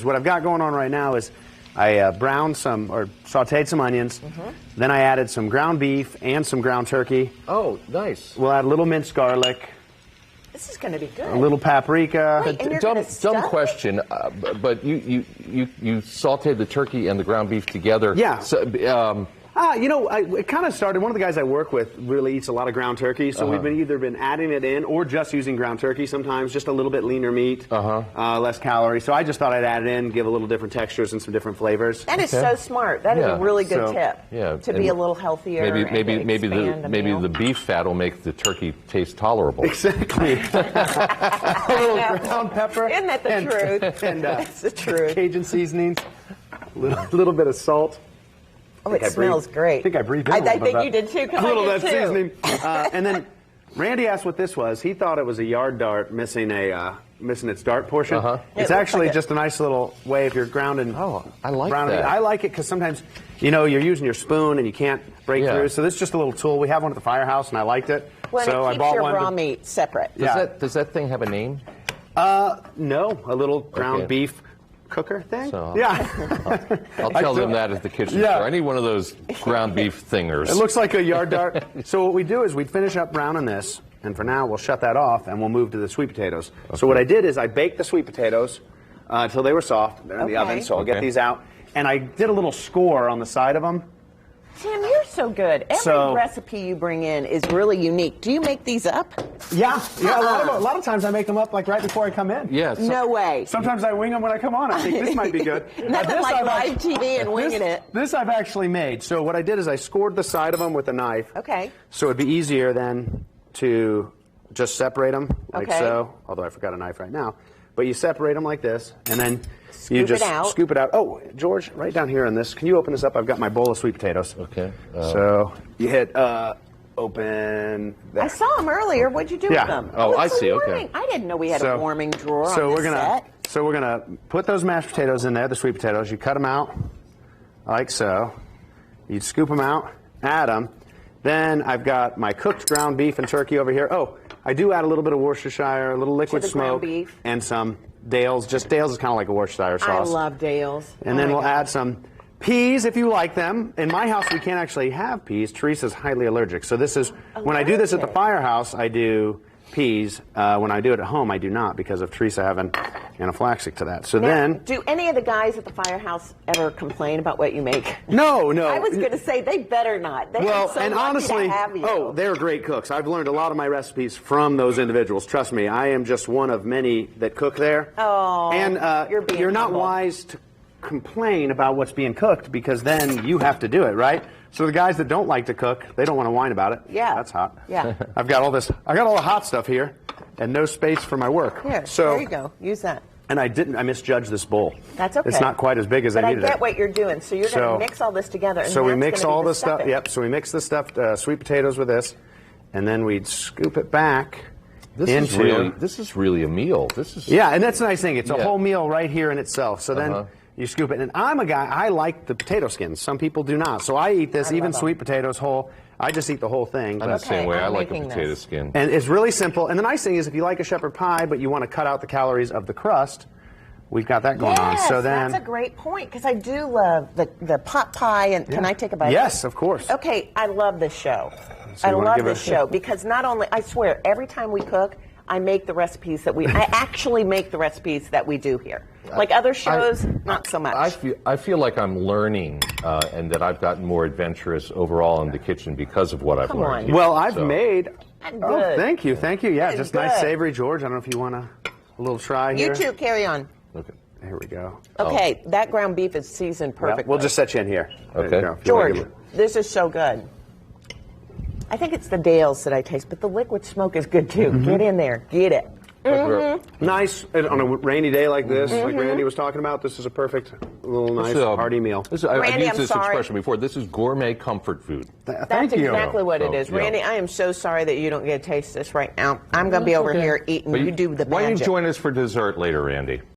What I've got going on right now is I browned some, or sauteed some onions. Then I added some ground beef and some ground turkey. Oh, nice. We'll add a little minced garlic. This is going to be good. A little paprika. Wait, and you're Dumb question, but you sauteed the turkey and the ground beef together. Yeah. So, You know, it kind of started, one of the guys I work with really eats a lot of ground turkey, so we've either been adding it in or just using ground turkey sometimes, just a little bit leaner meat, less calories. So I just thought I'd add it in, give a little different textures and some different flavors. That is so smart. That is a really good tip. Yeah, to be a little healthier. Maybe the beef fat will make the turkey taste tolerable. Exactly. A little ground pepper. Isn't that the truth? And that's the truth. Cajun seasonings, a little bit of salt. Oh, it smells great. I think I breathed in I think you did too. A little bit of seasoning. And then Randy asked what this was. He thought it was a yard dart missing its dart portion. It's actually just a nice little way if you're grounding. Oh, I like that. I like it because sometimes, you know, you're using your spoon and you can't break through. So this is just a little tool. We have one at the firehouse and I liked it. Well, so it I keeps bought your one. raw meat separate. Does that thing have a name? No, a little ground beef cooker thing. So, yeah. I'll tell them that at the kitchen store. I need one of those ground beef thingers. It looks like a yard dart. So what we do is we finish up browning this, and for now we'll shut that off and we'll move to the sweet potatoes. So what I did is I baked the sweet potatoes until they were soft. They're in the oven, so I'll get these out. And I did a little score on the side of them. Tim, you're so good. Every recipe you bring in is really unique. Do you make these up? Yeah. A lot of times I make them up like right before I come in. Yes. No way. Sometimes I wing them when I come on. I think this might be good. Nothing like live TV and winging it. This I've actually made. So what I did is I scored the side of them with a knife. Okay. So it'd be easier then to just separate them like so. Although I forgot a knife right now. But you separate them like this, and then you just scoop it out. Oh, George, right down here on this. Can you open this up? I've got my bowl of sweet potatoes. Okay. So you hit open. That. I saw them earlier. What'd you do with them? Oh, I see. Okay. I didn't know we had a warming drawer on this set. So we're gonna put those mashed potatoes in there, the sweet potatoes. You cut them out like so. You scoop them out, add them. Then I've got my cooked ground beef and turkey over here. Oh, I do add a little bit of Worcestershire, a little liquid smoke, beef. And some Dale's. Just Dale's is kind of like a Worcestershire sauce. I love Dale's. And then we'll add some peas if you like them. In my house, we can't actually have peas. Teresa's highly allergic. So this is, when I do this at the firehouse, I do peas. When I do it at home, I do not because of Teresa having anaphylactic to that. So then... Do any of the guys at the firehouse ever complain about what you make? No. I was going to say, they better not. They well, so and honestly, they're great cooks. I've learned a lot of my recipes from those individuals. Trust me, I am just one of many that cook there. Oh, and you're not wise to complain about what's being cooked because then you have to do it, right? So the guys that don't like to cook, they don't want to whine about it. Yeah. That's hot. Yeah. I've got all the hot stuff here and no space for my work. Here, so, there you go. Use that. And I misjudged this bowl. That's okay. It's not quite as big as I needed it. But I get what you're doing. So you're going to mix all this together. And so we mix all the stuff. Yep. So we mix the stuffed sweet potatoes with this, and then we'd scoop it back. This is really a meal. Yeah, and that's the nice thing. It's a whole meal right here in itself. So then you scoop it. And I'm a guy, I like the potato skins. Some people do not. So I eat this, even sweet potatoes whole. I just eat the whole thing. I'm the same way. I like a potato skin. And it's really simple. And the nice thing is if you like a shepherd pie, but you want to cut out the calories of the crust, we've got that going on. So then, that's a great point because I do love the pot pie. And can I take a bite? Yes, of course. Okay, I love this show. So I love this show because not only, I swear, every time we cook, I make the recipes that I actually make the recipes that we do here. Like other shows, not so much. I feel like I'm learning and that I've gotten more adventurous overall in the kitchen because of what I've learned. Well, I've made. Oh, thank you. Yeah, just nice savory, George. I don't know if you want a little try here. You too, carry on. Okay. Here we go. Okay, that ground beef is seasoned perfectly. We'll just set you in here. Okay. George, this is so good. I think it's the Dale's that I taste, but the liquid smoke is good too. Get in there. Get it. Nice. On a rainy day like this, like Randy was talking about, this is a perfect little nice hearty meal. I've used this expression before. This is gourmet comfort food. That's exactly what it is. Randy, I am so sorry that you don't get to taste this right now. I'm going to be over here eating. You do the magic. Why don't you join us for dessert later, Randy?